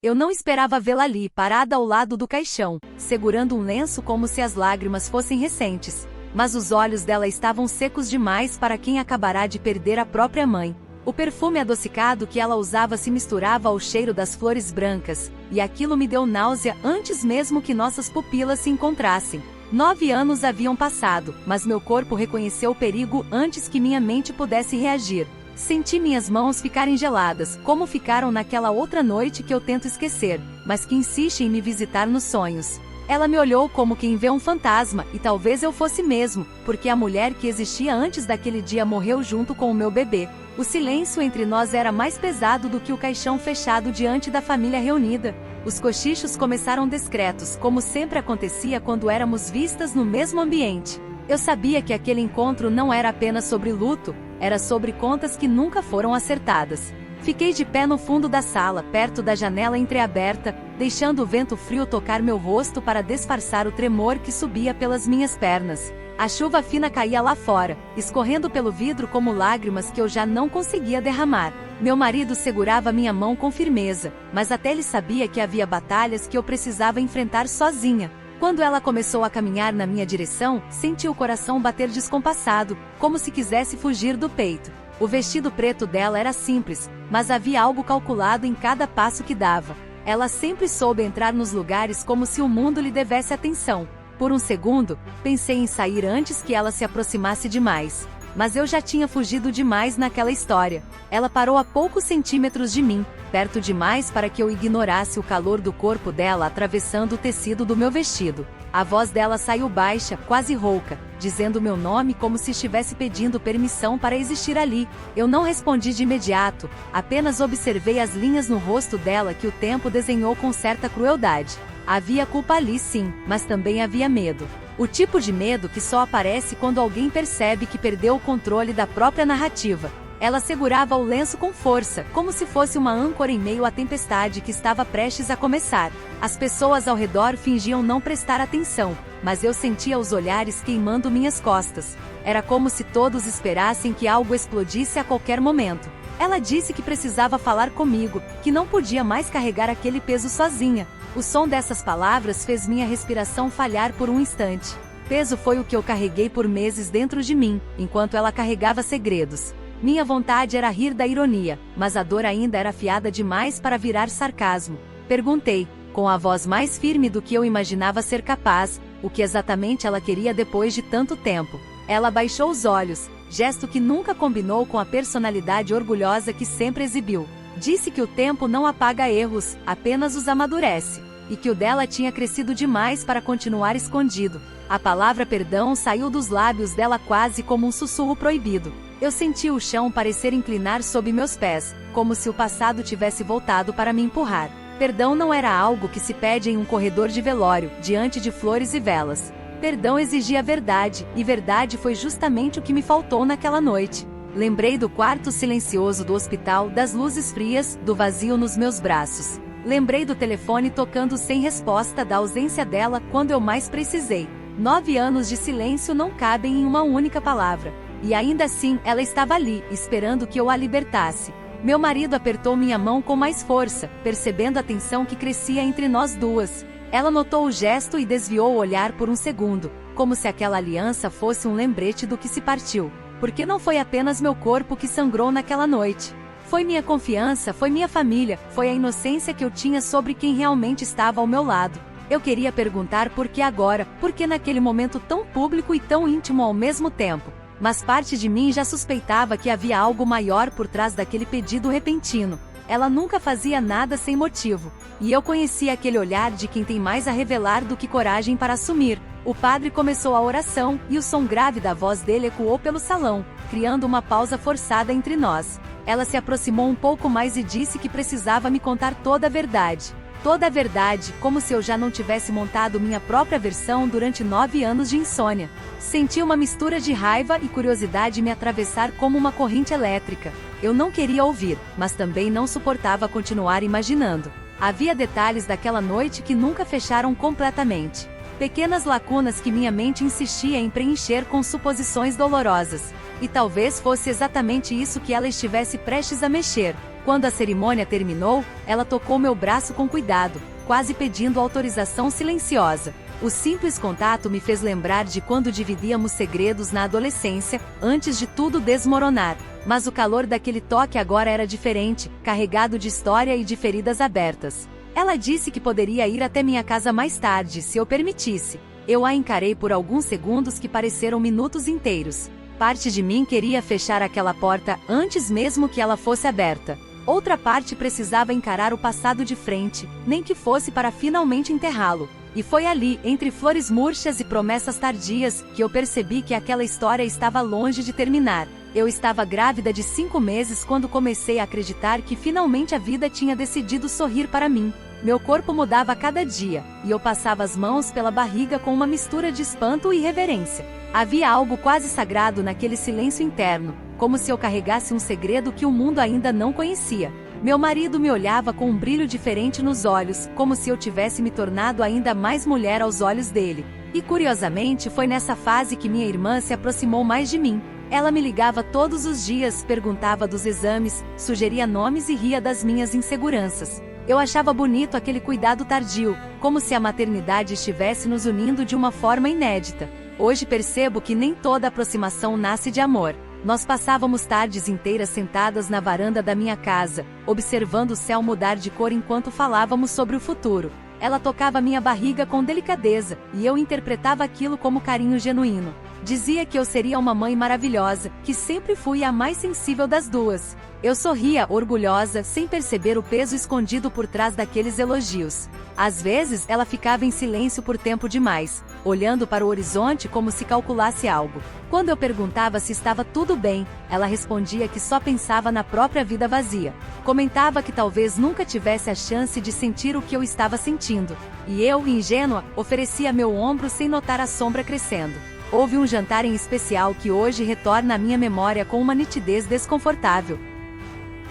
Eu não esperava vê-la ali, parada ao lado do caixão, segurando um lenço como se as lágrimas fossem recentes. Mas os olhos dela estavam secos demais para quem acabará de perder a própria mãe. O perfume adocicado que ela usava se misturava ao cheiro das flores brancas, e aquilo me deu náusea antes mesmo que nossas pupilas se encontrassem. 9 anos haviam passado, mas meu corpo reconheceu o perigo antes que minha mente pudesse reagir. Senti minhas mãos ficarem geladas, como ficaram naquela outra noite que eu tento esquecer, mas que insiste em me visitar nos sonhos. Ela me olhou como quem vê um fantasma, e talvez eu fosse mesmo, porque a mulher que existia antes daquele dia morreu junto com o meu bebê. O silêncio entre nós era mais pesado do que o caixão fechado diante da família reunida. Os cochichos começaram discretos, como sempre acontecia quando éramos vistas no mesmo ambiente. Eu sabia que aquele encontro não era apenas sobre luto, era sobre contas que nunca foram acertadas. Fiquei de pé no fundo da sala, perto da janela entreaberta, deixando o vento frio tocar meu rosto para disfarçar o tremor que subia pelas minhas pernas. A chuva fina caía lá fora, escorrendo pelo vidro como lágrimas que eu já não conseguia derramar. Meu marido segurava minha mão com firmeza, mas até ele sabia que havia batalhas que eu precisava enfrentar sozinha. Quando ela começou a caminhar na minha direção, senti o coração bater descompassado, como se quisesse fugir do peito. O vestido preto dela era simples, mas havia algo calculado em cada passo que dava. Ela sempre soube entrar nos lugares como se o mundo lhe devesse atenção. Por um segundo, pensei em sair antes que ela se aproximasse demais. Mas eu já tinha fugido demais naquela história. Ela parou a poucos centímetros de mim, perto demais para que eu ignorasse o calor do corpo dela atravessando o tecido do meu vestido. A voz dela saiu baixa, quase rouca, dizendo meu nome como se estivesse pedindo permissão para existir ali. Eu não respondi de imediato, apenas observei as linhas no rosto dela que o tempo desenhou com certa crueldade. Havia culpa ali sim, mas também havia medo. O tipo de medo que só aparece quando alguém percebe que perdeu o controle da própria narrativa. Ela segurava o lenço com força, como se fosse uma âncora em meio à tempestade que estava prestes a começar. As pessoas ao redor fingiam não prestar atenção, mas eu sentia os olhares queimando minhas costas. Era como se todos esperassem que algo explodisse a qualquer momento. Ela disse que precisava falar comigo, que não podia mais carregar aquele peso sozinha. O som dessas palavras fez minha respiração falhar por um instante. Peso foi o que eu carreguei por meses dentro de mim, enquanto ela carregava segredos. Minha vontade era rir da ironia, mas a dor ainda era afiada demais para virar sarcasmo. Perguntei, com a voz mais firme do que eu imaginava ser capaz, o que exatamente ela queria depois de tanto tempo. Ela baixou os olhos, gesto que nunca combinou com a personalidade orgulhosa que sempre exibiu. Disse que o tempo não apaga erros, apenas os amadurece, e que o dela tinha crescido demais para continuar escondido. A palavra perdão saiu dos lábios dela quase como um sussurro proibido. Eu senti o chão parecer inclinar sob meus pés, como se o passado tivesse voltado para me empurrar. Perdão não era algo que se pede em um corredor de velório, diante de flores e velas. Perdão exigia verdade, e verdade foi justamente o que me faltou naquela noite. Lembrei do quarto silencioso do hospital, das luzes frias, do vazio nos meus braços. Lembrei do telefone tocando sem resposta, da ausência dela quando eu mais precisei. 9 anos de silêncio não cabem em uma única palavra. E ainda assim, ela estava ali, esperando que eu a libertasse. Meu marido apertou minha mão com mais força, percebendo a tensão que crescia entre nós duas. Ela notou o gesto e desviou o olhar por um segundo, como se aquela aliança fosse um lembrete do que se partiu. Porque não foi apenas meu corpo que sangrou naquela noite. Foi minha confiança, foi minha família, foi a inocência que eu tinha sobre quem realmente estava ao meu lado. Eu queria perguntar por que agora, por que naquele momento tão público e tão íntimo ao mesmo tempo. Mas parte de mim já suspeitava que havia algo maior por trás daquele pedido repentino. Ela nunca fazia nada sem motivo. E eu conhecia aquele olhar de quem tem mais a revelar do que coragem para assumir. O padre começou a oração, e o som grave da voz dele ecoou pelo salão, criando uma pausa forçada entre nós. Ela se aproximou um pouco mais e disse que precisava me contar toda a verdade. Toda a verdade, como se eu já não tivesse montado minha própria versão durante 9 anos de insônia. Senti uma mistura de raiva e curiosidade me atravessar como uma corrente elétrica. Eu não queria ouvir, mas também não suportava continuar imaginando. Havia detalhes daquela noite que nunca fecharam completamente. Pequenas lacunas que minha mente insistia em preencher com suposições dolorosas. E talvez fosse exatamente isso que ela estivesse prestes a mexer. Quando a cerimônia terminou, ela tocou meu braço com cuidado, quase pedindo autorização silenciosa. O simples contato me fez lembrar de quando dividíamos segredos na adolescência, antes de tudo desmoronar. Mas o calor daquele toque agora era diferente, carregado de história e de feridas abertas. Ela disse que poderia ir até minha casa mais tarde, se eu permitisse. Eu a encarei por alguns segundos que pareceram minutos inteiros. Parte de mim queria fechar aquela porta antes mesmo que ela fosse aberta. Outra parte precisava encarar o passado de frente, nem que fosse para finalmente enterrá-lo. E foi ali, entre flores murchas e promessas tardias, que eu percebi que aquela história estava longe de terminar. Eu estava grávida de 5 meses quando comecei a acreditar que finalmente a vida tinha decidido sorrir para mim. Meu corpo mudava a cada dia, e eu passava as mãos pela barriga com uma mistura de espanto e reverência. Havia algo quase sagrado naquele silêncio interno, como se eu carregasse um segredo que o mundo ainda não conhecia. Meu marido me olhava com um brilho diferente nos olhos, como se eu tivesse me tornado ainda mais mulher aos olhos dele. E curiosamente foi nessa fase que minha irmã se aproximou mais de mim. Ela me ligava todos os dias, perguntava dos exames, sugeria nomes e ria das minhas inseguranças. Eu achava bonito aquele cuidado tardio, como se a maternidade estivesse nos unindo de uma forma inédita. Hoje percebo que nem toda aproximação nasce de amor. Nós passávamos tardes inteiras sentadas na varanda da minha casa, observando o céu mudar de cor enquanto falávamos sobre o futuro. Ela tocava minha barriga com delicadeza, e eu interpretava aquilo como carinho genuíno. Dizia que eu seria uma mãe maravilhosa, que sempre fui a mais sensível das duas. Eu sorria, orgulhosa, sem perceber o peso escondido por trás daqueles elogios. Às vezes, ela ficava em silêncio por tempo demais, olhando para o horizonte como se calculasse algo. Quando eu perguntava se estava tudo bem, ela respondia que só pensava na própria vida vazia. Comentava que talvez nunca tivesse a chance de sentir o que eu estava sentindo. E eu, ingênua, oferecia meu ombro sem notar a sombra crescendo. Houve um jantar em especial que hoje retorna à minha memória com uma nitidez desconfortável.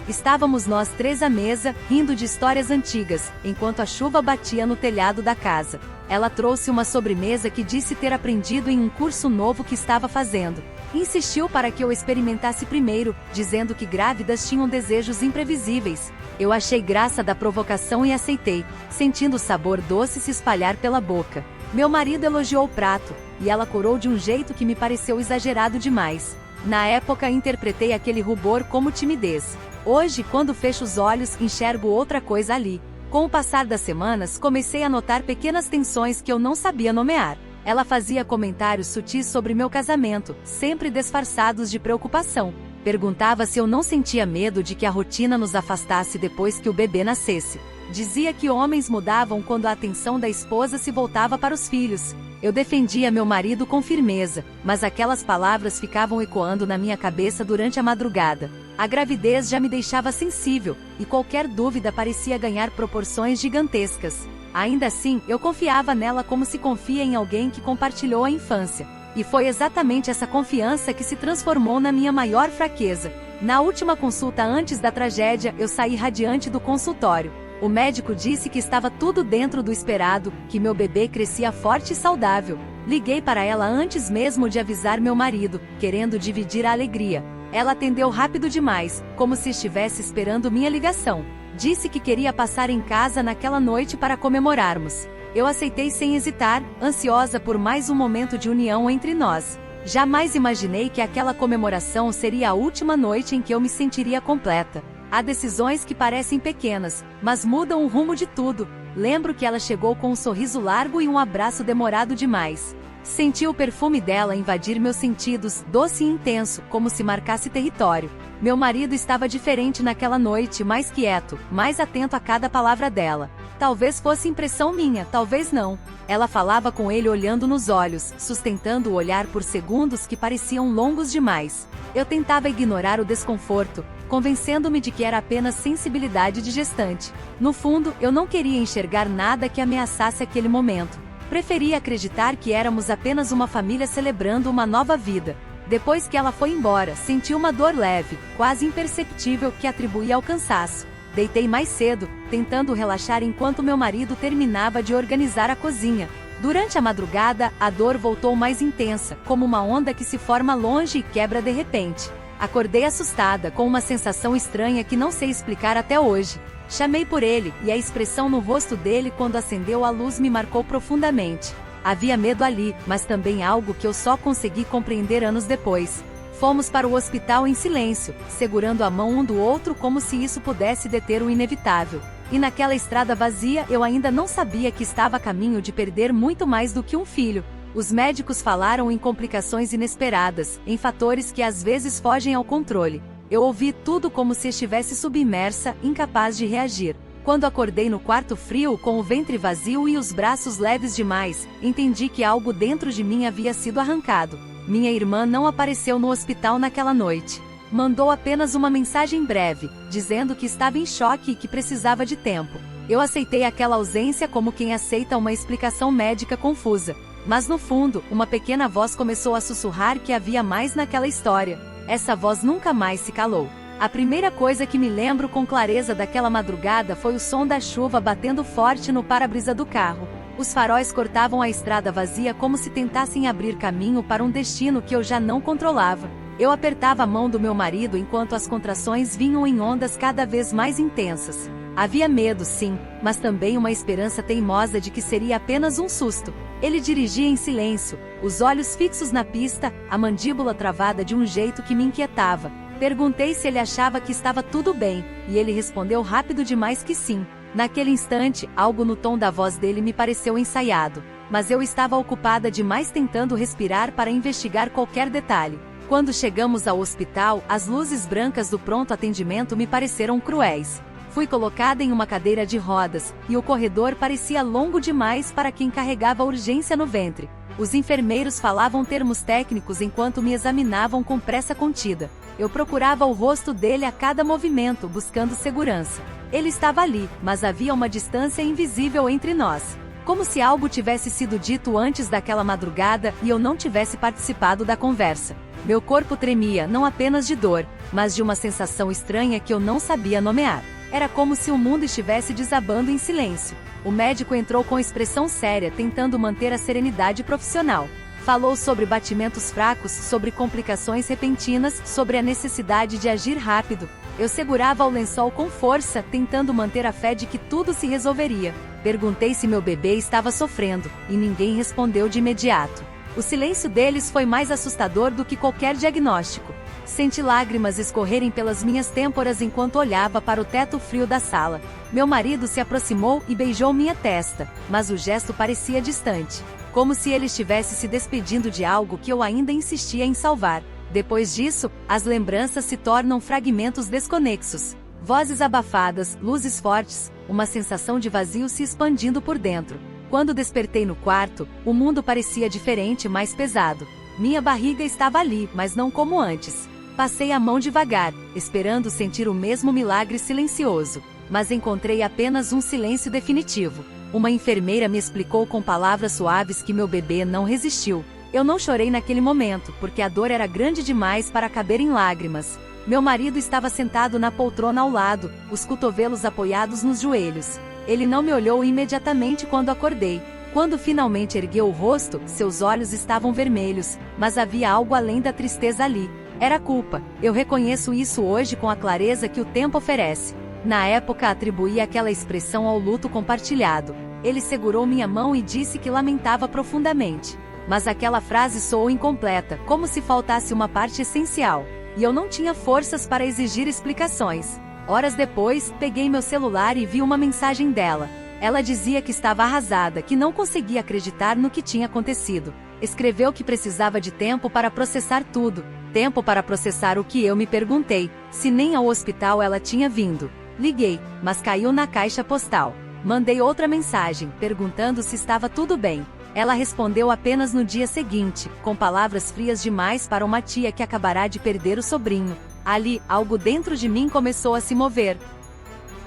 Estávamos nós 3 à mesa, rindo de histórias antigas, enquanto a chuva batia no telhado da casa. Ela trouxe uma sobremesa que disse ter aprendido em um curso novo que estava fazendo. Insistiu para que eu experimentasse primeiro, dizendo que grávidas tinham desejos imprevisíveis. Eu achei graça da provocação e aceitei, sentindo o sabor doce se espalhar pela boca. Meu marido elogiou o prato, e ela corou de um jeito que me pareceu exagerado demais. Na época interpretei aquele rubor como timidez. Hoje, quando fecho os olhos, enxergo outra coisa ali. Com o passar das semanas, comecei a notar pequenas tensões que eu não sabia nomear. Ela fazia comentários sutis sobre meu casamento, sempre disfarçados de preocupação. Perguntava se eu não sentia medo de que a rotina nos afastasse depois que o bebê nascesse. Dizia que homens mudavam quando a atenção da esposa se voltava para os filhos. Eu defendia meu marido com firmeza, mas aquelas palavras ficavam ecoando na minha cabeça durante a madrugada. A gravidez já me deixava sensível, e qualquer dúvida parecia ganhar proporções gigantescas. Ainda assim, eu confiava nela como se confia em alguém que compartilhou a infância. E foi exatamente essa confiança que se transformou na minha maior fraqueza. Na última consulta antes da tragédia, eu saí radiante do consultório. O médico disse que estava tudo dentro do esperado, que meu bebê crescia forte e saudável. Liguei para ela antes mesmo de avisar meu marido, querendo dividir a alegria. Ela atendeu rápido demais, como se estivesse esperando minha ligação. Disse que queria passar em casa naquela noite para comemorarmos. Eu aceitei sem hesitar, ansiosa por mais um momento de união entre nós. Jamais imaginei que aquela comemoração seria a última noite em que eu me sentiria completa. Há decisões que parecem pequenas, mas mudam o rumo de tudo. Lembro que ela chegou com um sorriso largo e um abraço demorado demais. Senti o perfume dela invadir meus sentidos, doce e intenso, como se marcasse território. Meu marido estava diferente naquela noite, mais quieto, mais atento a cada palavra dela. Talvez fosse impressão minha, talvez não. Ela falava com ele olhando nos olhos, sustentando o olhar por segundos que pareciam longos demais. Eu tentava ignorar o desconforto, convencendo-me de que era apenas sensibilidade de gestante. No fundo, eu não queria enxergar nada que ameaçasse aquele momento. Preferia acreditar que éramos apenas uma família celebrando uma nova vida. Depois que ela foi embora, senti uma dor leve, quase imperceptível, que atribuía ao cansaço. Deitei mais cedo, tentando relaxar enquanto meu marido terminava de organizar a cozinha. Durante a madrugada, a dor voltou mais intensa, como uma onda que se forma longe e quebra de repente. Acordei assustada, com uma sensação estranha que não sei explicar até hoje. Chamei por ele, e a expressão no rosto dele quando acendeu a luz me marcou profundamente. Havia medo ali, mas também algo que eu só consegui compreender anos depois. Fomos para o hospital em silêncio, segurando a mão um do outro como se isso pudesse deter o inevitável. E naquela estrada vazia eu ainda não sabia que estava a caminho de perder muito mais do que um filho. Os médicos falaram em complicações inesperadas, em fatores que às vezes fogem ao controle. Eu ouvi tudo como se estivesse submersa, incapaz de reagir. Quando acordei no quarto frio com o ventre vazio e os braços leves demais, entendi que algo dentro de mim havia sido arrancado. Minha irmã não apareceu no hospital naquela noite. Mandou apenas uma mensagem breve, dizendo que estava em choque e que precisava de tempo. Eu aceitei aquela ausência como quem aceita uma explicação médica confusa. Mas no fundo, uma pequena voz começou a sussurrar que havia mais naquela história. Essa voz nunca mais se calou. A primeira coisa que me lembro com clareza daquela madrugada foi o som da chuva batendo forte no para-brisa do carro. Os faróis cortavam a estrada vazia como se tentassem abrir caminho para um destino que eu já não controlava. Eu apertava a mão do meu marido enquanto as contrações vinham em ondas cada vez mais intensas. Havia medo, sim, mas também uma esperança teimosa de que seria apenas um susto. Ele dirigia em silêncio, os olhos fixos na pista, a mandíbula travada de um jeito que me inquietava. Perguntei se ele achava que estava tudo bem, e ele respondeu rápido demais que sim. Naquele instante, algo no tom da voz dele me pareceu ensaiado, mas eu estava ocupada demais tentando respirar para investigar qualquer detalhe. Quando chegamos ao hospital, as luzes brancas do pronto atendimento me pareceram cruéis. Fui colocada em uma cadeira de rodas, e o corredor parecia longo demais para quem carregava a urgência no ventre. Os enfermeiros falavam termos técnicos enquanto me examinavam com pressa contida. Eu procurava o rosto dele a cada movimento, buscando segurança. Ele estava ali, mas havia uma distância invisível entre nós. Como se algo tivesse sido dito antes daquela madrugada e eu não tivesse participado da conversa. Meu corpo tremia não apenas de dor, mas de uma sensação estranha que eu não sabia nomear. Era como se o mundo estivesse desabando em silêncio. O médico entrou com expressão séria, tentando manter a serenidade profissional. Falou sobre batimentos fracos, sobre complicações repentinas, sobre a necessidade de agir rápido. Eu segurava o lençol com força, tentando manter a fé de que tudo se resolveria. Perguntei se meu bebê estava sofrendo, e ninguém respondeu de imediato. O silêncio deles foi mais assustador do que qualquer diagnóstico. Senti lágrimas escorrerem pelas minhas têmporas enquanto olhava para o teto frio da sala. Meu marido se aproximou e beijou minha testa, mas o gesto parecia distante, como se ele estivesse se despedindo de algo que eu ainda insistia em salvar. Depois disso, as lembranças se tornam fragmentos desconexos. Vozes abafadas, luzes fortes, uma sensação de vazio se expandindo por dentro. Quando despertei no quarto, o mundo parecia diferente e mais pesado. Minha barriga estava ali, mas não como antes. Passei a mão devagar, esperando sentir o mesmo milagre silencioso, mas encontrei apenas um silêncio definitivo. Uma enfermeira me explicou com palavras suaves que meu bebê não resistiu. Eu não chorei naquele momento, porque a dor era grande demais para caber em lágrimas. Meu marido estava sentado na poltrona ao lado, os cotovelos apoiados nos joelhos. Ele não me olhou imediatamente quando acordei. Quando finalmente ergueu o rosto, seus olhos estavam vermelhos, mas havia algo além da tristeza ali. Era culpa. Eu reconheço isso hoje com a clareza que o tempo oferece. Na época atribuí aquela expressão ao luto compartilhado. Ele segurou minha mão e disse que lamentava profundamente. Mas aquela frase soou incompleta, como se faltasse uma parte essencial. E eu não tinha forças para exigir explicações. Horas depois, peguei meu celular e vi uma mensagem dela. Ela dizia que estava arrasada, que não conseguia acreditar no que tinha acontecido. Escreveu que precisava de tempo para processar tudo. Tempo para processar o que eu me perguntei, se nem ao hospital ela tinha vindo. Liguei, mas caiu na caixa postal. Mandei outra mensagem, perguntando se estava tudo bem. Ela respondeu apenas no dia seguinte, com palavras frias demais para uma tia que acabará de perder o sobrinho. Ali, algo dentro de mim começou a se mover.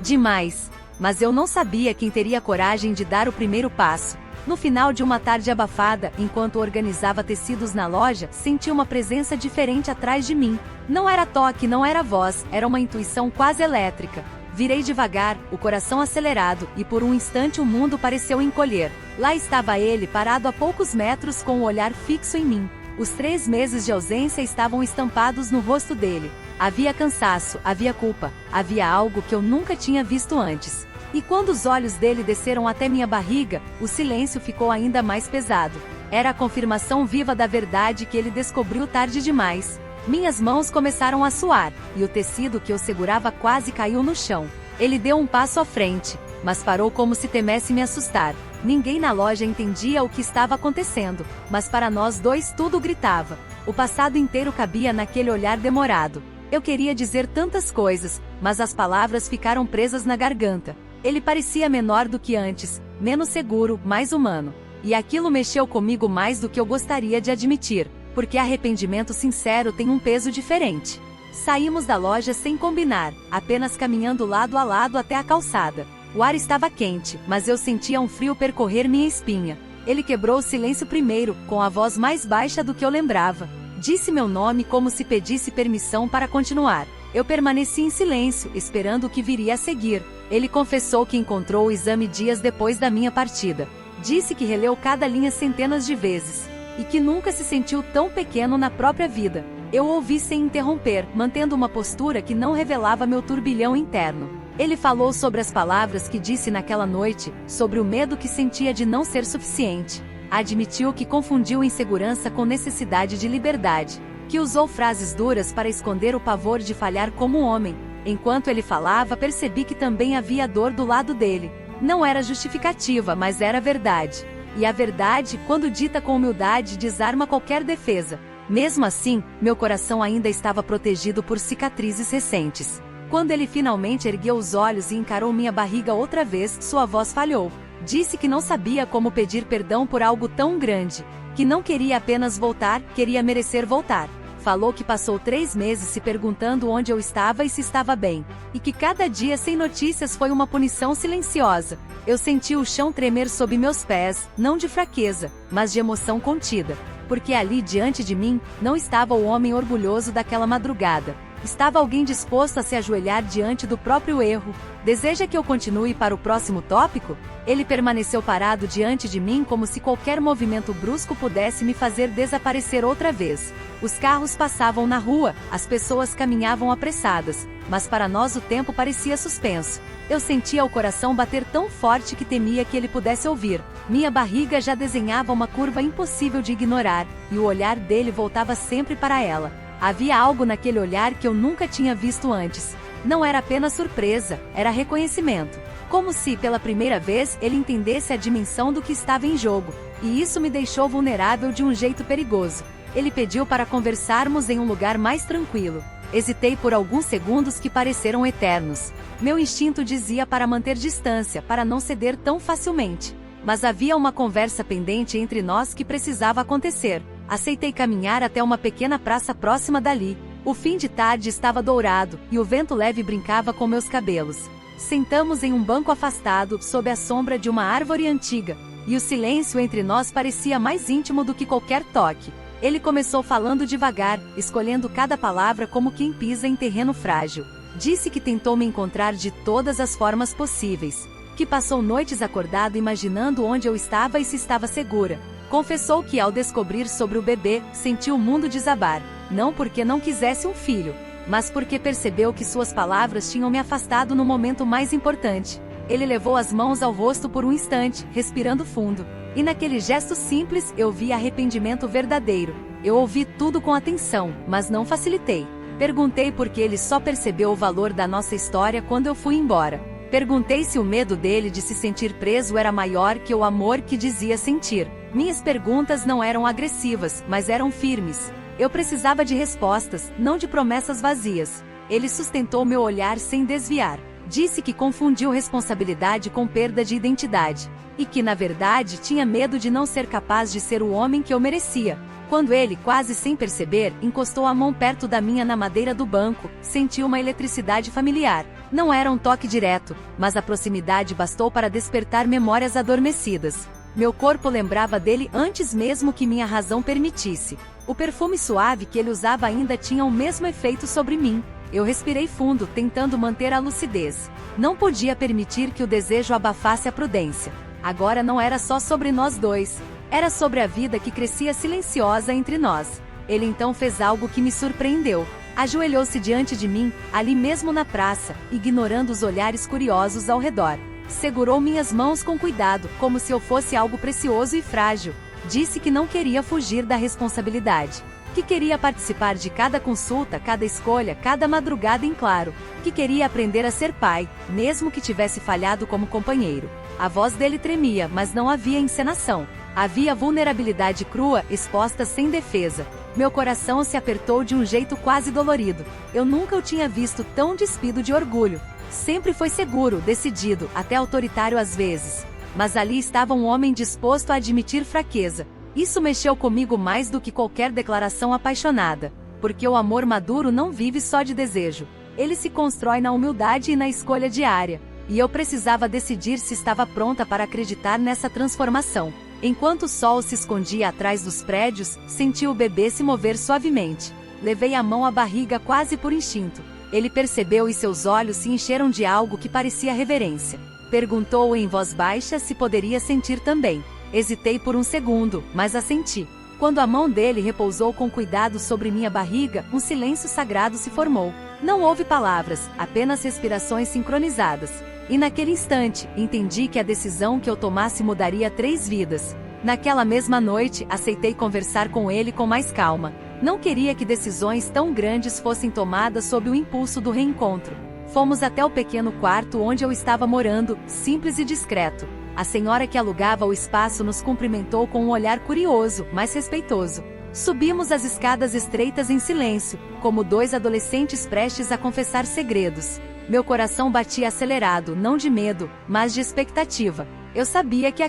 Demais. Mas eu não sabia quem teria coragem de dar o primeiro passo. No final de uma tarde abafada, enquanto organizava tecidos na loja, senti uma presença diferente atrás de mim. Não era toque, não era voz, era uma intuição quase elétrica. Virei devagar, o coração acelerado, e por um instante o mundo pareceu encolher. Lá estava ele, parado a poucos metros com o olhar fixo em mim. Os 3 meses de ausência estavam estampados no rosto dele. Havia cansaço, havia culpa, havia algo que eu nunca tinha visto antes. E quando os olhos dele desceram até minha barriga, o silêncio ficou ainda mais pesado. Era a confirmação viva da verdade que ele descobriu tarde demais. Minhas mãos começaram a suar, e o tecido que eu segurava quase caiu no chão. Ele deu um passo à frente, mas parou como se temesse me assustar. Ninguém na loja entendia o que estava acontecendo, mas para nós dois tudo gritava. O passado inteiro cabia naquele olhar demorado. Eu queria dizer tantas coisas, mas as palavras ficaram presas na garganta. Ele parecia menor do que antes, menos seguro, mais humano. E aquilo mexeu comigo mais do que eu gostaria de admitir, porque arrependimento sincero tem um peso diferente. Saímos da loja sem combinar, apenas caminhando lado a lado até a calçada. O ar estava quente, mas eu sentia um frio percorrer minha espinha. Ele quebrou o silêncio primeiro, com a voz mais baixa do que eu lembrava. Disse meu nome como se pedisse permissão para continuar. Eu permaneci em silêncio, esperando o que viria a seguir. Ele confessou que encontrou o exame dias depois da minha partida. Disse que releu cada linha centenas de vezes, e que nunca se sentiu tão pequeno na própria vida. Eu ouvi sem interromper, mantendo uma postura que não revelava meu turbilhão interno. Ele falou sobre as palavras que disse naquela noite, sobre o medo que sentia de não ser suficiente. Admitiu que confundiu insegurança com necessidade de liberdade, que usou frases duras para esconder o pavor de falhar como homem. Enquanto ele falava, percebi que também havia dor do lado dele. Não era justificativa, mas era verdade. E a verdade, quando dita com humildade, desarma qualquer defesa. Mesmo assim, meu coração ainda estava protegido por cicatrizes recentes. Quando ele finalmente ergueu os olhos e encarou minha barriga outra vez, sua voz falhou. Disse que não sabia como pedir perdão por algo tão grande. Que não queria apenas voltar, queria merecer voltar. Falou que passou 3 meses se perguntando onde eu estava e se estava bem. E que cada dia sem notícias foi uma punição silenciosa. Eu senti o chão tremer sob meus pés, não de fraqueza, mas de emoção contida. Porque ali diante de mim, não estava o homem orgulhoso daquela madrugada. Estava alguém disposto a se ajoelhar diante do próprio erro. Deseja que eu continue para o próximo tópico? Ele permaneceu parado diante de mim como se qualquer movimento brusco pudesse me fazer desaparecer outra vez. Os carros passavam na rua, as pessoas caminhavam apressadas, mas para nós o tempo parecia suspenso. Eu sentia o coração bater tão forte que temia que ele pudesse ouvir. Minha barriga já desenhava uma curva impossível de ignorar, e o olhar dele voltava sempre para ela. Havia algo naquele olhar que eu nunca tinha visto antes. Não era apenas surpresa, era reconhecimento. Como se, pela primeira vez, ele entendesse a dimensão do que estava em jogo. E isso me deixou vulnerável de um jeito perigoso. Ele pediu para conversarmos em um lugar mais tranquilo. Hesitei por alguns segundos que pareceram eternos. Meu instinto dizia para manter distância, para não ceder tão facilmente. Mas havia uma conversa pendente entre nós que precisava acontecer. Aceitei caminhar até uma pequena praça próxima dali. O fim de tarde estava dourado, e o vento leve brincava com meus cabelos. Sentamos em um banco afastado, sob a sombra de uma árvore antiga, e o silêncio entre nós parecia mais íntimo do que qualquer toque. Ele começou falando devagar, escolhendo cada palavra como quem pisa em terreno frágil. Disse que tentou me encontrar de todas as formas possíveis, que passou noites acordado imaginando onde eu estava e se estava segura. Confessou que ao descobrir sobre o bebê, sentiu o mundo desabar, não porque não quisesse um filho, mas porque percebeu que suas palavras tinham me afastado no momento mais importante. Ele levou as mãos ao rosto por um instante, respirando fundo. E naquele gesto simples, eu vi arrependimento verdadeiro. Eu ouvi tudo com atenção, mas não facilitei. Perguntei por que ele só percebeu o valor da nossa história quando eu fui embora. Perguntei se o medo dele de se sentir preso era maior que o amor que dizia sentir. Minhas perguntas não eram agressivas, mas eram firmes. Eu precisava de respostas, não de promessas vazias. Ele sustentou meu olhar sem desviar. Disse que confundiu responsabilidade com perda de identidade. E que, na verdade, tinha medo de não ser capaz de ser o homem que eu merecia. Quando ele, quase sem perceber, encostou a mão perto da minha na madeira do banco, senti uma eletricidade familiar. Não era um toque direto, mas a proximidade bastou para despertar memórias adormecidas. Meu corpo lembrava dele antes mesmo que minha razão permitisse. O perfume suave que ele usava ainda tinha o mesmo efeito sobre mim. Eu respirei fundo, tentando manter a lucidez. Não podia permitir que o desejo abafasse a prudência. Agora não era só sobre nós dois. Era sobre a vida que crescia silenciosa entre nós. Ele então fez algo que me surpreendeu. Ajoelhou-se diante de mim, ali mesmo na praça, ignorando os olhares curiosos ao redor. Segurou minhas mãos com cuidado, como se eu fosse algo precioso e frágil. Disse que não queria fugir da responsabilidade. Que queria participar de cada consulta, cada escolha, cada madrugada em claro. Que queria aprender a ser pai, mesmo que tivesse falhado como companheiro. A voz dele tremia, mas não havia encenação. Havia vulnerabilidade crua, exposta sem defesa. Meu coração se apertou de um jeito quase dolorido. Eu nunca o tinha visto tão despido de orgulho. Sempre foi seguro, decidido, até autoritário às vezes. Mas ali estava um homem disposto a admitir fraqueza. Isso mexeu comigo mais do que qualquer declaração apaixonada. Porque o amor maduro não vive só de desejo. Ele se constrói na humildade e na escolha diária. E eu precisava decidir se estava pronta para acreditar nessa transformação. Enquanto o sol se escondia atrás dos prédios, senti o bebê se mover suavemente. Levei a mão à barriga quase por instinto. Ele percebeu e seus olhos se encheram de algo que parecia reverência. Perguntou em voz baixa se poderia sentir também. Hesitei por um segundo, mas assenti. Quando a mão dele repousou com cuidado sobre minha barriga, um silêncio sagrado se formou. Não houve palavras, apenas respirações sincronizadas. E naquele instante, entendi que a decisão que eu tomasse mudaria 3 vidas. Naquela mesma noite, aceitei conversar com ele com mais calma. Não queria que decisões tão grandes fossem tomadas sob o impulso do reencontro. Fomos até o pequeno quarto onde eu estava morando, simples e discreto. A senhora que alugava o espaço nos cumprimentou com um olhar curioso, mas respeitoso. Subimos as escadas estreitas em silêncio, como 2 adolescentes prestes a confessar segredos. Meu coração batia acelerado, não de medo, mas de expectativa. Eu sabia que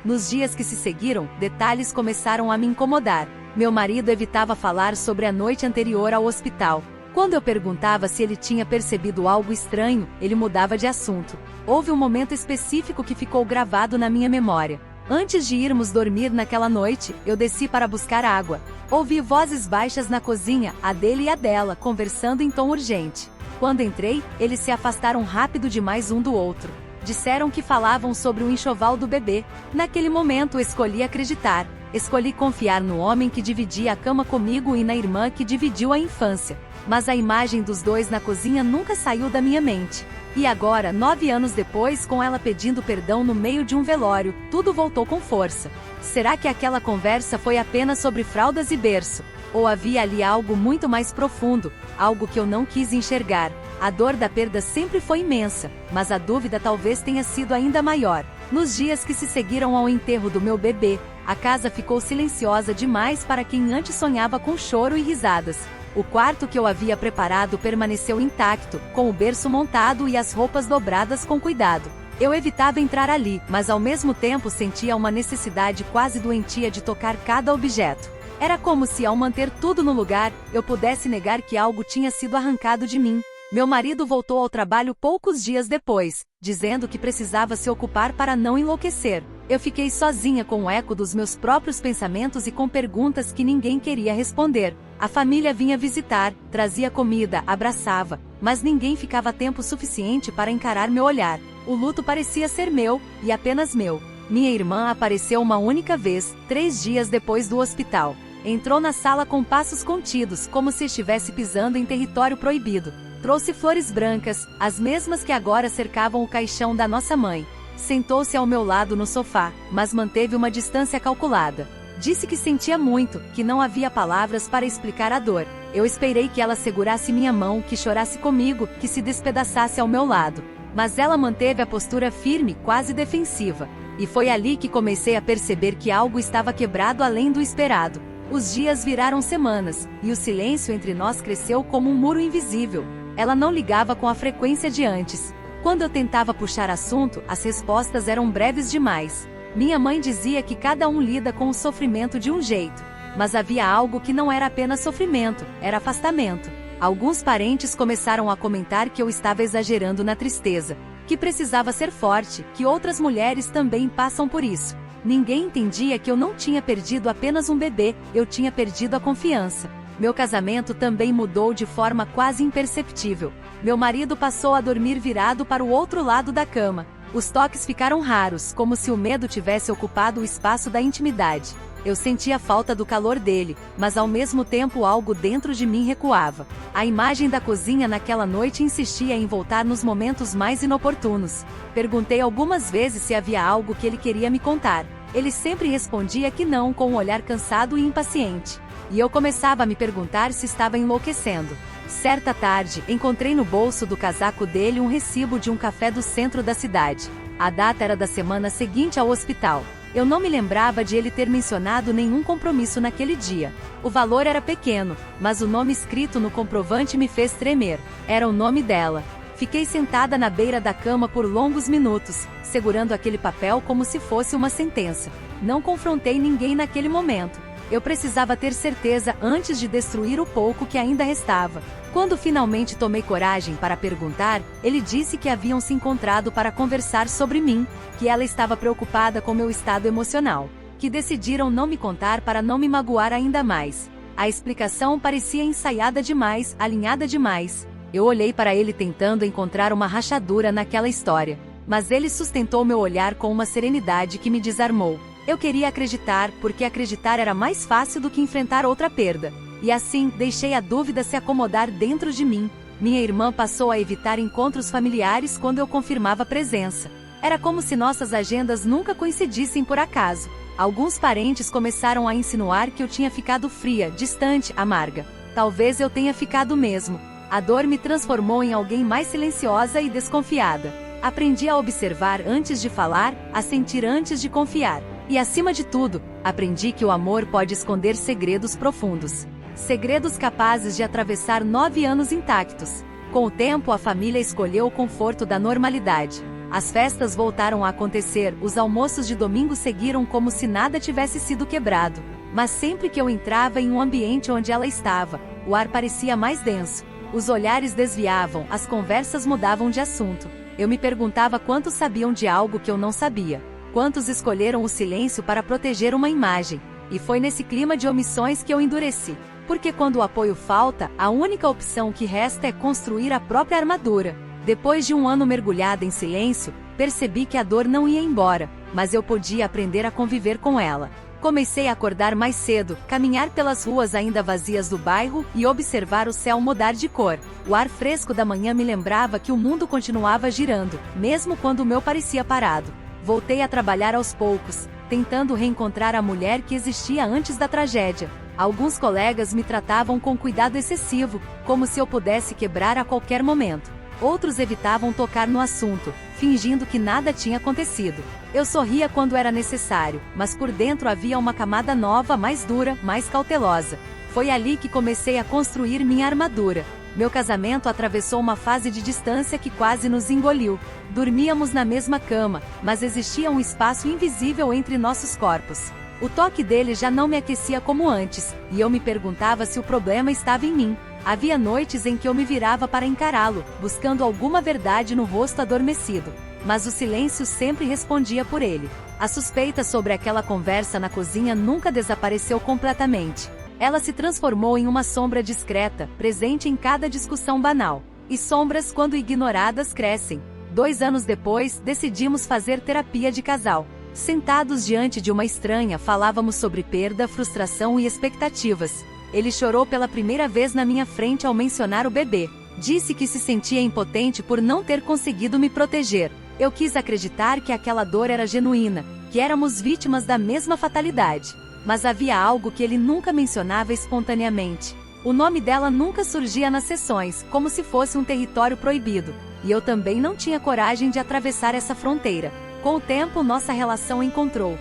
Nos dias que se seguiram, detalhes começaram a me incomodar. Meu marido evitava falar sobre a noite anterior ao hospital. Quando eu perguntava se ele tinha percebido algo estranho, ele mudava de assunto. Houve um momento específico que ficou gravado na minha memória. Antes de irmos dormir naquela noite, eu desci para buscar água. Ouvi vozes baixas na cozinha, a dele e a dela, conversando em tom urgente. Quando entrei, eles se afastaram rápido demais um do outro. Disseram que falavam sobre o enxoval do bebê. Naquele momento escolhi acreditar. Escolhi confiar no homem que dividia a cama comigo e na irmã que dividiu a infância. Mas a imagem dos dois na cozinha nunca saiu da minha mente. E agora, 9 anos depois, com ela pedindo perdão no meio de um velório, tudo voltou com força. Será que aquela conversa foi apenas sobre fraldas e berço? Ou havia ali algo muito mais profundo, algo que eu não quis enxergar? A dor da perda sempre foi imensa, mas a dúvida talvez tenha sido ainda maior. Nos dias que se seguiram ao enterro do meu bebê, a casa ficou silenciosa demais para quem antes sonhava com choro e risadas. O quarto que eu havia preparado permaneceu intacto, com o berço montado e as roupas dobradas com cuidado. Eu evitava entrar ali, mas ao mesmo tempo sentia uma necessidade quase doentia de tocar cada objeto. Era como se, ao manter tudo no lugar, eu pudesse negar que algo tinha sido arrancado de mim. Meu marido voltou ao trabalho poucos dias depois, dizendo que precisava se ocupar para não enlouquecer. Eu fiquei sozinha com o eco dos meus próprios pensamentos e com perguntas que ninguém queria responder. A família vinha visitar, trazia comida, abraçava, mas ninguém ficava tempo suficiente para encarar meu olhar. O luto parecia ser meu, e apenas meu. Minha irmã apareceu uma única vez, 3 dias depois do hospital. Entrou na sala com passos contidos, como se estivesse pisando em território proibido. Trouxe flores brancas, as mesmas que agora cercavam o caixão da nossa mãe. Sentou-se ao meu lado no sofá, mas manteve uma distância calculada. Disse que sentia muito, que não havia palavras para explicar a dor. Eu esperei que ela segurasse minha mão, que chorasse comigo, que se despedaçasse ao meu lado. Mas ela manteve a postura firme, quase defensiva. E foi ali que comecei a perceber que algo estava quebrado além do esperado. Os dias viraram semanas, e o silêncio entre nós cresceu como um muro invisível. Ela não ligava com a frequência de antes. Quando eu tentava puxar assunto, as respostas eram breves demais. Minha mãe dizia que cada um lida com o sofrimento de um jeito. Mas havia algo que não era apenas sofrimento, era afastamento. Alguns parentes começaram a comentar que eu estava exagerando na tristeza, que precisava ser forte, que outras mulheres também passam por isso. Ninguém entendia que eu não tinha perdido apenas um bebê, eu tinha perdido a confiança. Meu casamento também mudou de forma quase imperceptível. Meu marido passou a dormir virado para o outro lado da cama. Os toques ficaram raros, como se o medo tivesse ocupado o espaço da intimidade. Eu sentia falta do calor dele, mas ao mesmo tempo algo dentro de mim recuava. A imagem da cozinha naquela noite insistia em voltar nos momentos mais inoportunos. Perguntei algumas vezes se havia algo que ele queria me contar. Ele sempre respondia que não, com um olhar cansado e impaciente. E eu começava a me perguntar se estava enlouquecendo. Certa tarde, encontrei no bolso do casaco dele um recibo de um café do centro da cidade. A data era da semana seguinte ao hospital. Eu não me lembrava de ele ter mencionado nenhum compromisso naquele dia. O valor era pequeno, mas o nome escrito no comprovante me fez tremer. Era o nome dela. Fiquei sentada na beira da cama por longos minutos, segurando aquele papel como se fosse uma sentença. Não confrontei ninguém naquele momento. Eu precisava ter certeza antes de destruir o pouco que ainda restava. Quando finalmente tomei coragem para perguntar, ele disse que haviam se encontrado para conversar sobre mim, que ela estava preocupada com meu estado emocional, que decidiram não me contar para não me magoar ainda mais. A explicação parecia ensaiada demais, alinhada demais. Eu olhei para ele tentando encontrar uma rachadura naquela história, mas ele sustentou meu olhar com uma serenidade que me desarmou. Eu queria acreditar, porque acreditar era mais fácil do que enfrentar outra perda. E assim, deixei a dúvida se acomodar dentro de mim. Minha irmã passou a evitar encontros familiares quando eu confirmava a presença. Era como se nossas agendas nunca coincidissem por acaso. Alguns parentes começaram a insinuar que eu tinha ficado fria, distante, amarga. Talvez eu tenha ficado mesmo. A dor me transformou em alguém mais silenciosa e desconfiada. Aprendi a observar antes de falar, a sentir antes de confiar. E acima de tudo, aprendi que o amor pode esconder segredos profundos. Segredos capazes de atravessar 9 anos intactos. Com o tempo, a família escolheu o conforto da normalidade. As festas voltaram a acontecer, os almoços de domingo seguiram como se nada tivesse sido quebrado. Mas sempre que eu entrava em um ambiente onde ela estava, o ar parecia mais denso. Os olhares desviavam, as conversas mudavam de assunto. Eu me perguntava quantos sabiam de algo que eu não sabia. Quantos escolheram o silêncio para proteger uma imagem? E foi nesse clima de omissões que eu endureci. Porque quando o apoio falta, a única opção que resta é construir a própria armadura. Depois de um ano mergulhada em silêncio, percebi que a dor não ia embora, mas eu podia aprender a conviver com ela. Comecei a acordar mais cedo, caminhar pelas ruas ainda vazias do bairro e observar o céu mudar de cor. O ar fresco da manhã me lembrava que o mundo continuava girando, mesmo quando o meu parecia parado. Voltei a trabalhar aos poucos, tentando reencontrar a mulher que existia antes da tragédia. Alguns colegas me tratavam com cuidado excessivo, como se eu pudesse quebrar a qualquer momento. Outros evitavam tocar no assunto, fingindo que nada tinha acontecido. Eu sorria quando era necessário, mas por dentro havia uma camada nova, mais dura, mais cautelosa. Foi ali que comecei a construir minha armadura. Meu casamento atravessou uma fase de distância que quase nos engoliu. Dormíamos na mesma cama, mas existia um espaço invisível entre nossos corpos. O toque dele já não me aquecia como antes, e eu me perguntava se o problema estava em mim. Havia noites em que eu me virava para encará-lo, buscando alguma verdade no rosto adormecido. Mas o silêncio sempre respondia por ele. A suspeita sobre aquela conversa na cozinha nunca desapareceu completamente. Ela se transformou em uma sombra discreta, presente em cada discussão banal. E sombras, quando ignoradas, crescem. 2 anos depois, decidimos fazer terapia de casal. Sentados diante de uma estranha, falávamos sobre perda, frustração e expectativas. Ele chorou pela primeira vez na minha frente ao mencionar o bebê. Disse que se sentia impotente por não ter conseguido me proteger. Eu quis acreditar que aquela dor era genuína, que éramos vítimas da mesma fatalidade. Mas havia algo que ele nunca mencionava espontaneamente. O nome dela nunca surgia nas sessões, como se fosse um território proibido. E eu também não tinha coragem de atravessar essa fronteira. Com o tempo, nossa relação encontrou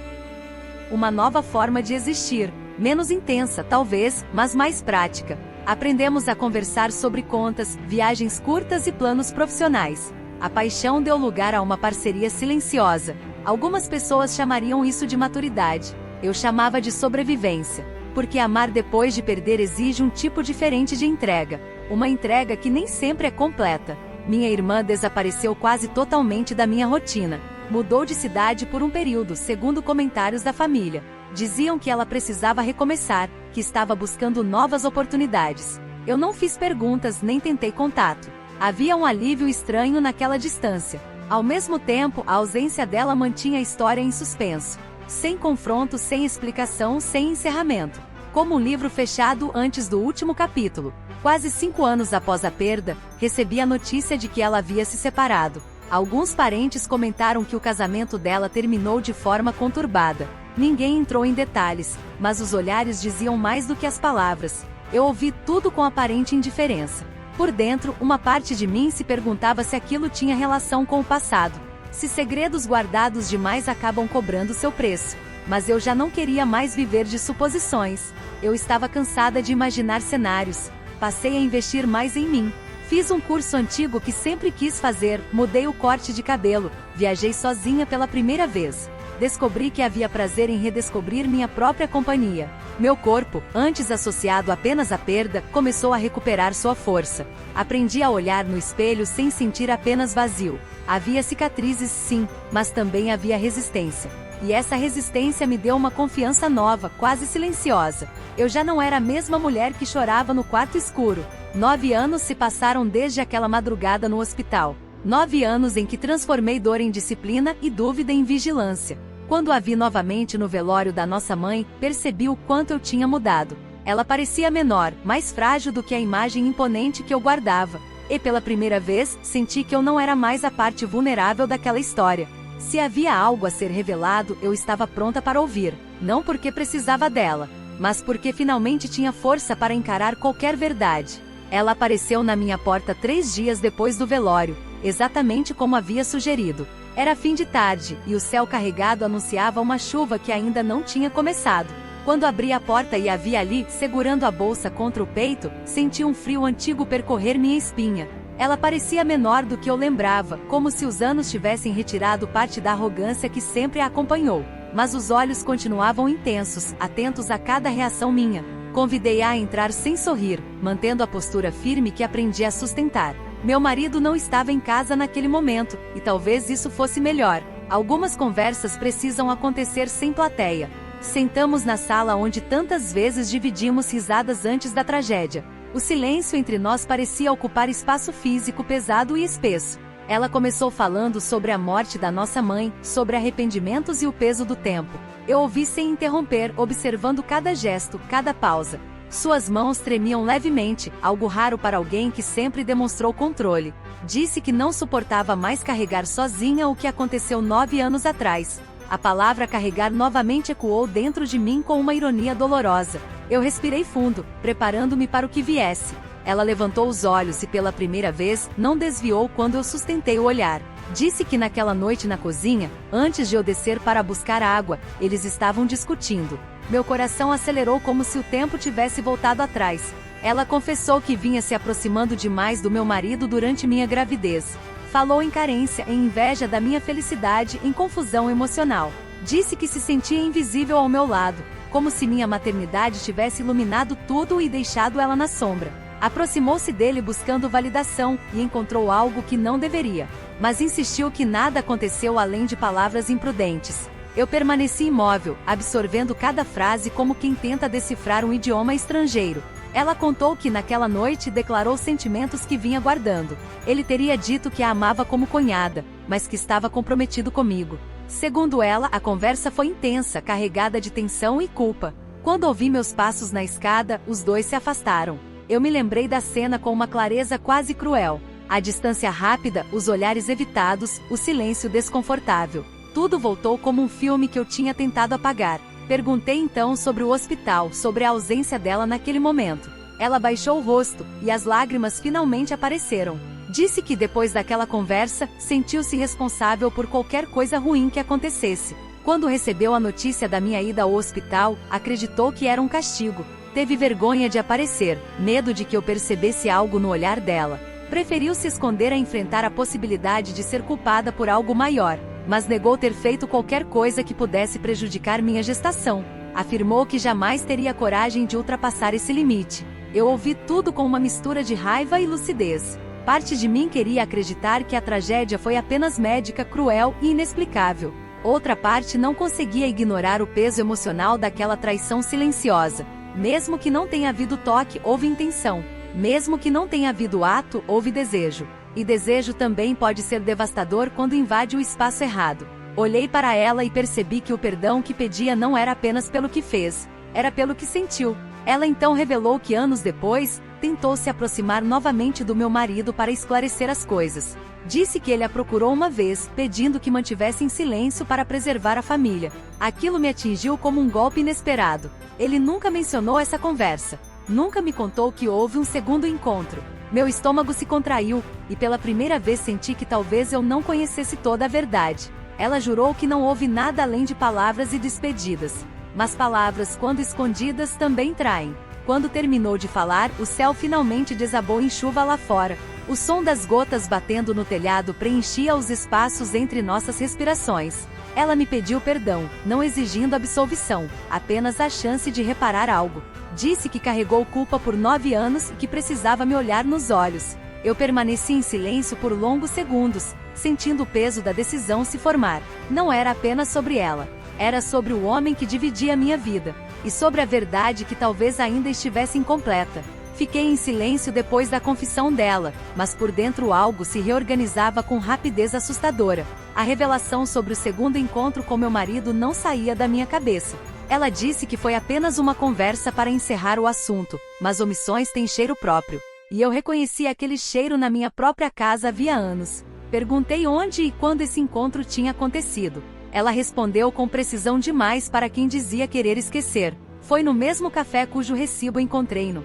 uma nova forma de existir, menos intensa, talvez, mas mais prática. Aprendemos a conversar sobre contas, viagens curtas e planos profissionais. A paixão deu lugar a uma parceria silenciosa. Algumas pessoas chamariam isso de maturidade. Eu chamava de sobrevivência. Porque amar depois de perder exige um tipo diferente de entrega. Uma entrega que nem sempre é completa. Minha irmã desapareceu quase totalmente da minha rotina. Mudou de cidade por um período, segundo comentários da família. Diziam que ela precisava recomeçar, que estava buscando novas oportunidades. Eu não fiz perguntas nem tentei contato. Havia um alívio estranho naquela distância. Ao mesmo tempo, a ausência dela mantinha a história em suspenso. Sem confronto, sem explicação, sem encerramento. Como um livro fechado antes do último capítulo. Quase 5 anos após a perda, recebi a notícia de que ela havia se separado. Alguns parentes comentaram que o casamento dela terminou de forma conturbada. Ninguém entrou em detalhes, mas os olhares diziam mais do que as palavras. Eu ouvi tudo com aparente indiferença. Por dentro, uma parte de mim se perguntava se aquilo tinha relação com o passado. Se segredos guardados demais acabam cobrando seu preço. Mas eu já não queria mais viver de suposições. Eu estava cansada de imaginar cenários. Passei a investir mais em mim. Fiz um curso antigo que sempre quis fazer, mudei o corte de cabelo, viajei sozinha pela primeira vez. Descobri que havia prazer em redescobrir minha própria companhia. Meu corpo, antes associado apenas à perda, começou a recuperar sua força. Aprendi a olhar no espelho sem sentir apenas vazio. Havia cicatrizes, sim, mas também havia resistência. E essa resistência me deu uma confiança nova, quase silenciosa. Eu já não era a mesma mulher que chorava no quarto escuro. 9 anos se passaram desde aquela madrugada no hospital. 9 anos em que transformei dor em disciplina e dúvida em vigilância. Quando a vi novamente no velório da nossa mãe, percebi o quanto eu tinha mudado. Ela parecia menor, mais frágil do que a imagem imponente que eu guardava. E pela primeira vez, senti que eu não era mais a parte vulnerável daquela história. Se havia algo a ser revelado, eu estava pronta para ouvir. Não porque precisava dela, mas porque finalmente tinha força para encarar qualquer verdade. Ela apareceu na minha porta 3 dias depois do velório, exatamente como havia sugerido. Era fim de tarde, e o céu carregado anunciava uma chuva que ainda não tinha começado. Quando abri a porta e a vi ali, segurando a bolsa contra o peito, senti um frio antigo percorrer minha espinha. Ela parecia menor do que eu lembrava, como se os anos tivessem retirado parte da arrogância que sempre a acompanhou. Mas os olhos continuavam intensos, atentos a cada reação minha. Convidei-a a entrar sem sorrir, mantendo a postura firme que aprendi a sustentar. Meu marido não estava em casa naquele momento, e talvez isso fosse melhor. Algumas conversas precisam acontecer sem plateia. Sentamos na sala onde tantas vezes dividimos risadas antes da tragédia. O silêncio entre nós parecia ocupar espaço físico pesado e espesso. Ela começou falando sobre a morte da nossa mãe, sobre arrependimentos e o peso do tempo. Eu ouvi sem interromper, observando cada gesto, cada pausa. Suas mãos tremiam levemente, algo raro para alguém que sempre demonstrou controle. Disse que não suportava mais carregar sozinha o que aconteceu 9 anos atrás. A palavra carregar novamente ecoou dentro de mim com uma ironia dolorosa. Eu respirei fundo, preparando-me para o que viesse. Ela levantou os olhos e pela primeira vez, não desviou quando eu sustentei o olhar. Disse que naquela noite na cozinha, antes de eu descer para buscar água, eles estavam discutindo. Meu coração acelerou como se o tempo tivesse voltado atrás. Ela confessou que vinha se aproximando demais do meu marido durante minha gravidez. Falou em carência, em inveja da minha felicidade, em confusão emocional. Disse que se sentia invisível ao meu lado, como se minha maternidade tivesse iluminado tudo e deixado ela na sombra. Aproximou-se dele buscando validação, e encontrou algo que não deveria. Mas insistiu que nada aconteceu além de palavras imprudentes. Eu permaneci imóvel, absorvendo cada frase como quem tenta decifrar um idioma estrangeiro. Ela contou que naquela noite declarou sentimentos que vinha guardando. Ele teria dito que a amava como cunhada, mas que estava comprometido comigo. Segundo ela, a conversa foi intensa, carregada de tensão e culpa. Quando ouvi meus passos na escada, os dois se afastaram. Eu me lembrei da cena com uma clareza quase cruel. A distância rápida, os olhares evitados, o silêncio desconfortável. Tudo voltou como um filme que eu tinha tentado apagar. Perguntei então sobre o hospital, sobre a ausência dela naquele momento. Ela baixou o rosto, e as lágrimas finalmente apareceram. Disse que depois daquela conversa, sentiu-se responsável por qualquer coisa ruim que acontecesse. Quando recebeu a notícia da minha ida ao hospital, acreditou que era um castigo. Teve vergonha de aparecer, medo de que eu percebesse algo no olhar dela. Preferiu se esconder a enfrentar a possibilidade de ser culpada por algo maior, mas negou ter feito qualquer coisa que pudesse prejudicar minha gestação. Afirmou que jamais teria coragem de ultrapassar esse limite. Eu ouvi tudo com uma mistura de raiva e lucidez. Parte de mim queria acreditar que a tragédia foi apenas médica, cruel e inexplicável. Outra parte não conseguia ignorar o peso emocional daquela traição silenciosa. Mesmo que não tenha havido toque, houve intenção. Mesmo que não tenha havido ato, houve desejo. E desejo também pode ser devastador quando invade o espaço errado. Olhei para ela e percebi que o perdão que pedia não era apenas pelo que fez, era pelo que sentiu. Ela então revelou que anos depois, tentou se aproximar novamente do meu marido para esclarecer as coisas. Disse que ele a procurou uma vez, pedindo que mantivesse em silêncio para preservar a família. Aquilo me atingiu como um golpe inesperado. Ele nunca mencionou essa conversa. Nunca me contou que houve um segundo encontro. Meu estômago se contraiu, e pela primeira vez senti que talvez eu não conhecesse toda a verdade. Ela jurou que não houve nada além de palavras e despedidas. Mas palavras, quando escondidas, também traem. Quando terminou de falar, o céu finalmente desabou em chuva lá fora. O som das gotas batendo no telhado preenchia os espaços entre nossas respirações. Ela me pediu perdão, não exigindo absolvição, apenas a chance de reparar algo. Disse que carregou culpa por 9 anos e que precisava me olhar nos olhos. Eu permaneci em silêncio por longos segundos, sentindo o peso da decisão se formar. Não era apenas sobre ela. Era sobre o homem que dividia minha vida. E sobre a verdade que talvez ainda estivesse incompleta. Fiquei em silêncio depois da confissão dela, mas por dentro algo se reorganizava com rapidez assustadora. A revelação sobre o segundo encontro com meu marido não saía da minha cabeça. Ela disse que foi apenas uma conversa para encerrar o assunto, mas omissões têm cheiro próprio. E eu reconheci aquele cheiro na minha própria casa havia anos. Perguntei onde e quando esse encontro tinha acontecido. Ela respondeu com precisão demais para quem dizia querer esquecer. Foi no mesmo café cujo recibo encontrei no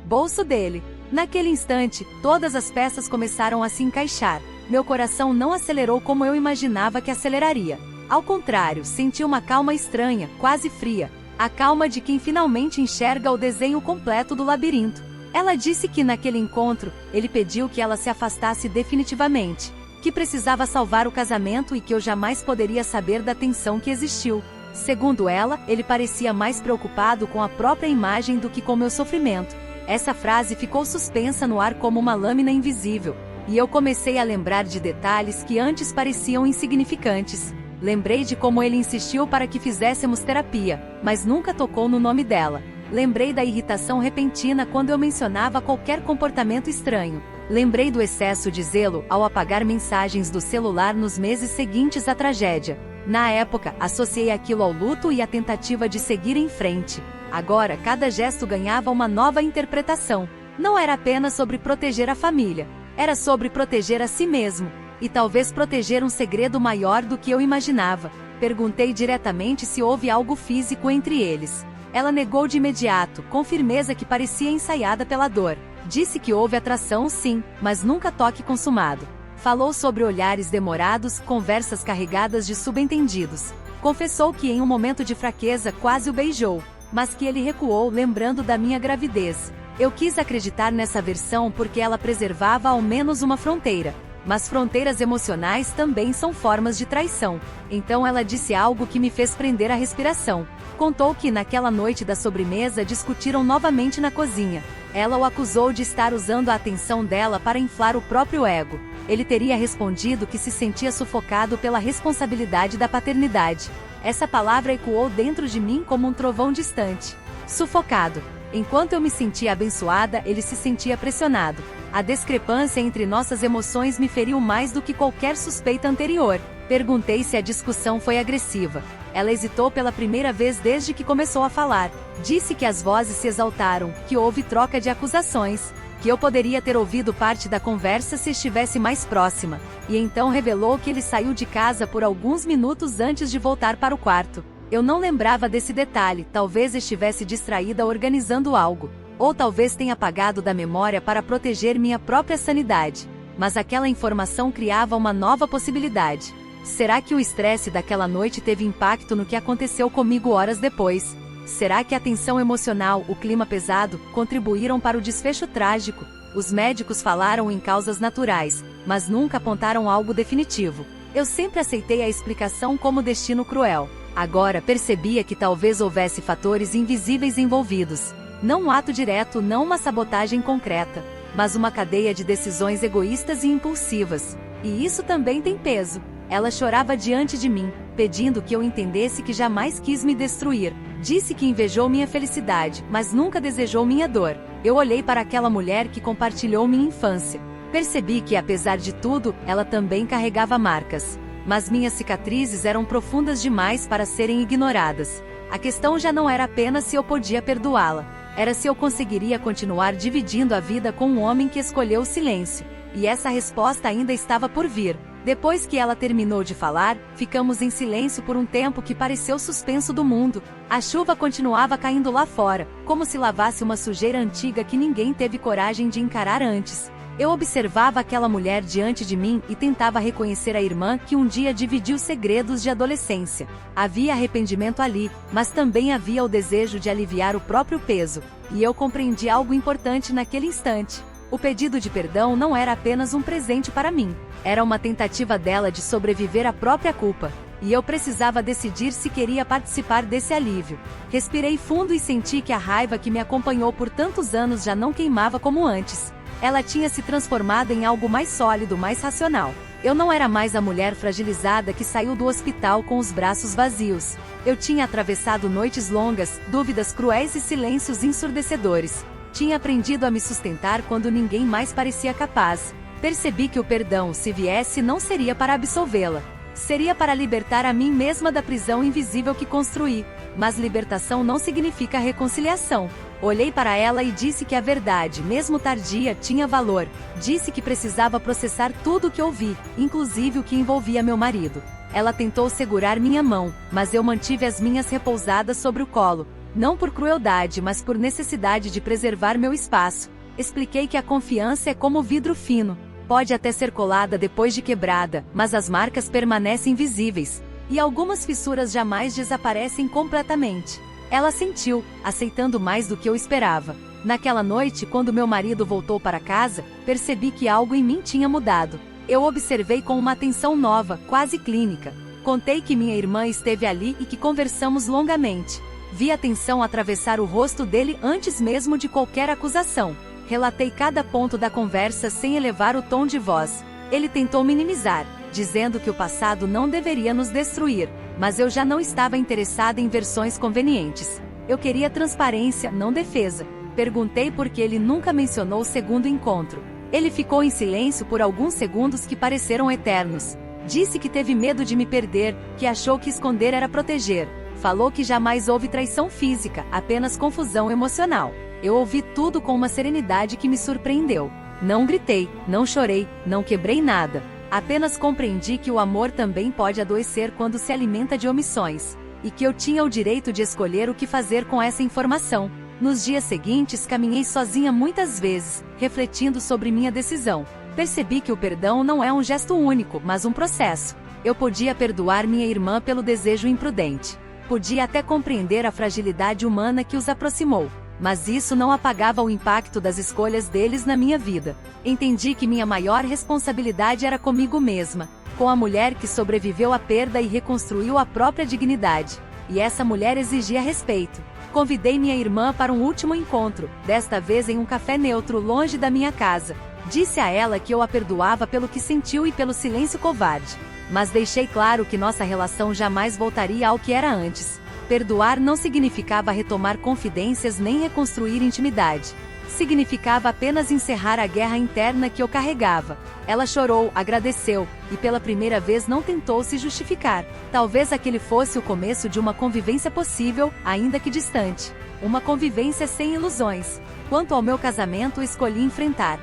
bolso dele. Naquele instante, todas as peças começaram a se encaixar. Meu coração não acelerou como eu imaginava que aceleraria. Ao contrário, senti uma calma estranha, quase fria. A calma de quem finalmente enxerga o desenho completo do labirinto. Ela disse que naquele encontro, ele pediu que ela se afastasse definitivamente. Que precisava salvar o casamento e que eu jamais poderia saber da tensão que existiu. Segundo ela, ele parecia mais preocupado com a própria imagem do que com meu sofrimento. Essa frase ficou suspensa no ar como uma lâmina invisível, e eu comecei a lembrar de detalhes que antes pareciam insignificantes. Lembrei de como ele insistiu para que fizéssemos terapia, mas nunca tocou no nome dela. Lembrei da irritação repentina quando eu mencionava qualquer comportamento estranho. Lembrei do excesso de zelo ao apagar mensagens do celular nos meses seguintes à tragédia. Na época, associei aquilo ao luto e à tentativa de seguir em frente. Agora, cada gesto ganhava uma nova interpretação. Não era apenas sobre proteger a família. Era sobre proteger a si mesmo. E talvez proteger um segredo maior do que eu imaginava. Perguntei diretamente se houve algo físico entre eles. Ela negou de imediato, com firmeza que parecia ensaiada pela dor. Disse que houve atração sim, mas nunca toque consumado. Falou sobre olhares demorados, conversas carregadas de subentendidos. Confessou que em um momento de fraqueza quase o beijou, mas que ele recuou lembrando da minha gravidez. Eu quis acreditar nessa versão porque ela preservava ao menos uma fronteira. Mas fronteiras emocionais também são formas de traição. Então ela disse algo que me fez prender a respiração. Contou que naquela noite da sobremesa discutiram novamente na cozinha. Ela o acusou de estar usando a atenção dela para inflar o próprio ego. Ele teria respondido que se sentia sufocado pela responsabilidade da paternidade. Essa palavra ecoou dentro de mim como um trovão distante. Sufocado. Enquanto eu me sentia abençoada, ele se sentia pressionado. A discrepância entre nossas emoções me feriu mais do que qualquer suspeita anterior. Perguntei se a discussão foi agressiva. Ela hesitou pela primeira vez desde que começou a falar. Disse que as vozes se exaltaram, que houve troca de acusações, que eu poderia ter ouvido parte da conversa se estivesse mais próxima. E então revelou que ele saiu de casa por alguns minutos antes de voltar para o quarto. Eu não lembrava desse detalhe, talvez estivesse distraída organizando algo. Ou talvez tenha apagado da memória para proteger minha própria sanidade. Mas aquela informação criava uma nova possibilidade. Será que o estresse daquela noite teve impacto no que aconteceu comigo horas depois? Será que a tensão emocional, o clima pesado, contribuíram para o desfecho trágico? Os médicos falaram em causas naturais, mas nunca apontaram algo definitivo. Eu sempre aceitei a explicação como destino cruel. Agora percebia que talvez houvesse fatores invisíveis envolvidos. Não um ato direto, não uma sabotagem concreta, mas uma cadeia de decisões egoístas e impulsivas. E isso também tem peso. Ela chorava diante de mim, pedindo que eu entendesse que jamais quis me destruir. Disse que invejou minha felicidade, mas nunca desejou minha dor. Eu olhei para aquela mulher que compartilhou minha infância. Percebi que, apesar de tudo, ela também carregava marcas. Mas minhas cicatrizes eram profundas demais para serem ignoradas. A questão já não era apenas se eu podia perdoá-la. Era se eu conseguiria continuar dividindo a vida com um homem que escolheu o silêncio. E essa resposta ainda estava por vir. Depois que ela terminou de falar, ficamos em silêncio por um tempo que pareceu suspenso do mundo. A chuva continuava caindo lá fora, como se lavasse uma sujeira antiga que ninguém teve coragem de encarar antes. Eu observava aquela mulher diante de mim e tentava reconhecer a irmã que um dia dividiu segredos de adolescência. Havia arrependimento ali, mas também havia o desejo de aliviar o próprio peso. E eu compreendi algo importante naquele instante. O pedido de perdão não era apenas um presente para mim. Era uma tentativa dela de sobreviver à própria culpa. E eu precisava decidir se queria participar desse alívio. Respirei fundo e senti que a raiva que me acompanhou por tantos anos já não queimava como antes. Ela tinha se transformado em algo mais sólido, mais racional. Eu não era mais a mulher fragilizada que saiu do hospital com os braços vazios. Eu tinha atravessado noites longas, dúvidas cruéis e silêncios ensurdecedores. Tinha aprendido a me sustentar quando ninguém mais parecia capaz. Percebi que o perdão, se viesse, não seria para absolvê-la. Seria para libertar a mim mesma da prisão invisível que construí. Mas libertação não significa reconciliação. Olhei para ela e disse que a verdade, mesmo tardia, tinha valor. Disse que precisava processar tudo o que ouvi, inclusive o que envolvia meu marido. Ela tentou segurar minha mão, mas eu mantive as minhas repousadas sobre o colo. Não por crueldade, mas por necessidade de preservar meu espaço. Expliquei que a confiança é como vidro fino. Pode até ser colada depois de quebrada, mas as marcas permanecem visíveis. E algumas fissuras jamais desaparecem completamente. Ela sentiu, aceitando mais do que eu esperava. Naquela noite, quando meu marido voltou para casa, percebi que algo em mim tinha mudado. Eu observei com uma atenção nova, quase clínica. Contei que minha irmã esteve ali e que conversamos longamente. Vi a tensão atravessar o rosto dele antes mesmo de qualquer acusação. Relatei cada ponto da conversa sem elevar o tom de voz. Ele tentou minimizar, dizendo que o passado não deveria nos destruir, mas eu já não estava interessada em versões convenientes. Eu queria transparência, não defesa. Perguntei por que ele nunca mencionou o segundo encontro. Ele ficou em silêncio por alguns segundos que pareceram eternos. Disse que teve medo de me perder, que achou que esconder era proteger. Falou que jamais houve traição física, apenas confusão emocional. Eu ouvi tudo com uma serenidade que me surpreendeu. Não gritei, não chorei, não quebrei nada. Apenas compreendi que o amor também pode adoecer quando se alimenta de omissões. E que eu tinha o direito de escolher o que fazer com essa informação. Nos dias seguintes caminhei sozinha muitas vezes, refletindo sobre minha decisão. Percebi que o perdão não é um gesto único, mas um processo. Eu podia perdoar minha irmã pelo desejo imprudente. Podia até compreender a fragilidade humana que os aproximou. Mas isso não apagava o impacto das escolhas deles na minha vida. Entendi que minha maior responsabilidade era comigo mesma, com a mulher que sobreviveu à perda e reconstruiu a própria dignidade. E essa mulher exigia respeito. Convidei minha irmã para um último encontro, desta vez em um café neutro longe da minha casa. Disse a ela que eu a perdoava pelo que sentiu e pelo silêncio covarde. Mas deixei claro que nossa relação jamais voltaria ao que era antes. Perdoar não significava retomar confidências nem reconstruir intimidade. Significava apenas encerrar a guerra interna que eu carregava. Ela chorou, agradeceu, e pela primeira vez não tentou se justificar. Talvez aquele fosse o começo de uma convivência possível, ainda que distante. Uma convivência sem ilusões. Quanto ao meu casamento, escolhi enfrentar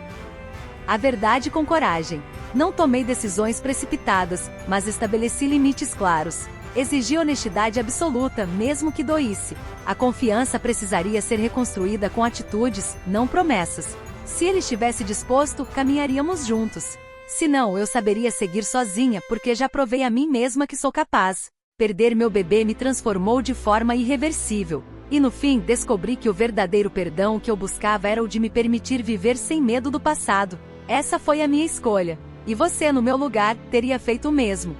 a verdade com coragem. Não tomei decisões precipitadas, mas estabeleci limites claros. Exigi honestidade absoluta, mesmo que doísse. A confiança precisaria ser reconstruída com atitudes, não promessas. Se ele estivesse disposto, caminharíamos juntos. Se não, eu saberia seguir sozinha, porque já provei a mim mesma que sou capaz. Perder meu bebê me transformou de forma irreversível. E no fim, descobri que o verdadeiro perdão que eu buscava era o de me permitir viver sem medo do passado. Essa foi a minha escolha. E você, no meu lugar, teria feito o mesmo.